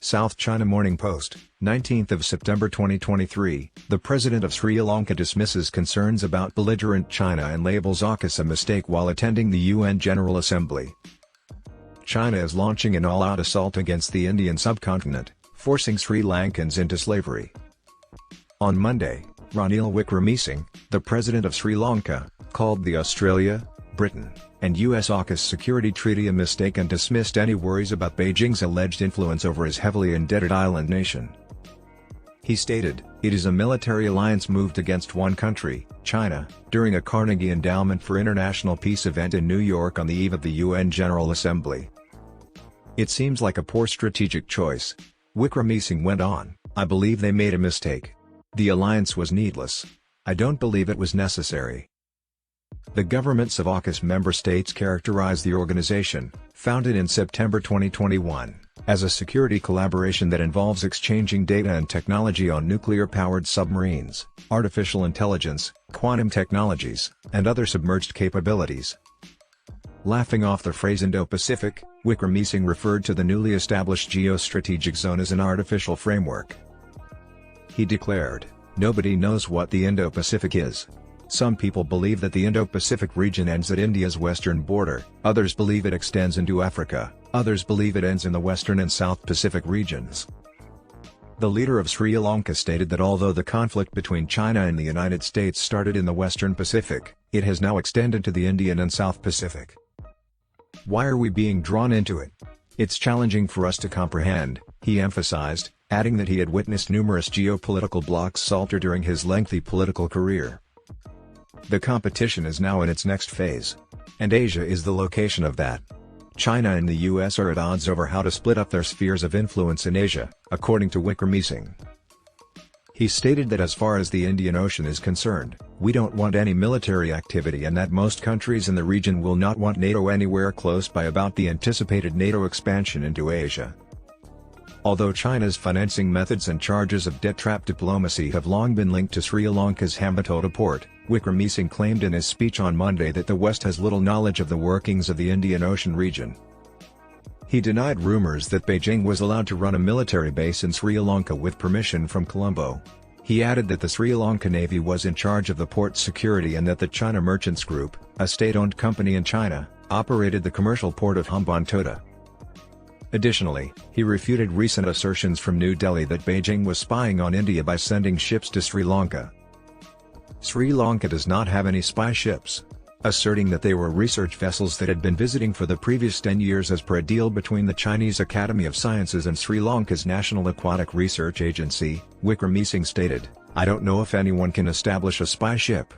South China Morning Post, 19th of September 2023, the President of Sri Lanka dismisses concerns about belligerent China and labels AUKUS a mistake while attending the UN General Assembly. China is launching an all-out assault against the Indian subcontinent, forcing Sri Lankans into slavery. On Monday, Ranil Wickremesinghe, the President of Sri Lanka, called the Australia, Britain, and US Aukus security treaty a mistake and dismissed any worries about Beijing's alleged influence over his heavily indebted island nation. He stated, "It is a military alliance moved against one country, China, during a Carnegie Endowment for International Peace event in New York on the eve of the UN General Assembly. It seems like a poor strategic choice." Wickremesinghe went on, "I believe they made a mistake. The alliance was needless. I don't believe it was necessary." The governments of AUKUS member states characterize the organization, founded in September 2021, as a security collaboration that involves exchanging data and technology on nuclear-powered submarines, artificial intelligence, quantum technologies, and other submerged capabilities. Laughing off the phrase Indo-Pacific, Wickremesinghe referred to the newly established geostrategic zone as an artificial framework. He declared, "Nobody knows what the Indo-Pacific is. Some people believe that the Indo-Pacific region ends at India's western border, others believe it extends into Africa, others believe it ends in the western and South Pacific regions." The leader of Sri Lanka stated that although the conflict between China and the United States started in the Western Pacific, it has now extended to the Indian and South Pacific. "Why are we being drawn into it? It's challenging for us to comprehend," he emphasized, adding that he had witnessed numerous geopolitical blocs falter during his lengthy political career. "The competition is now in its next phase. And Asia is the location of that. China and the US are at odds over how to split up their spheres of influence in Asia," according to Wickremesinghe. He stated that as far as the Indian Ocean is concerned, we don't want any military activity and that most countries in the region will not want NATO anywhere close by about the anticipated NATO expansion into Asia. Although China's financing methods and charges of debt trap diplomacy have long been linked to Sri Lanka's Hambantota port, Wickremesinghe claimed in his speech on Monday that the West has little knowledge of the workings of the Indian Ocean region. He denied rumors that Beijing was allowed to run a military base in Sri Lanka with permission from Colombo. He added that the Sri Lanka Navy was in charge of the port's security and that the China Merchants Group, a state-owned company in China, operated the commercial port of Hambantota. Additionally, he refuted recent assertions from New Delhi that Beijing was spying on India by sending ships to Sri Lanka. Sri Lanka does not have any spy ships, asserting that they were research vessels that had been visiting for the previous 10 years as per a deal between the Chinese Academy of Sciences and Sri Lanka's National Aquatic Research Agency. Wickremesinghe stated, "I don't know if anyone can establish a spy ship.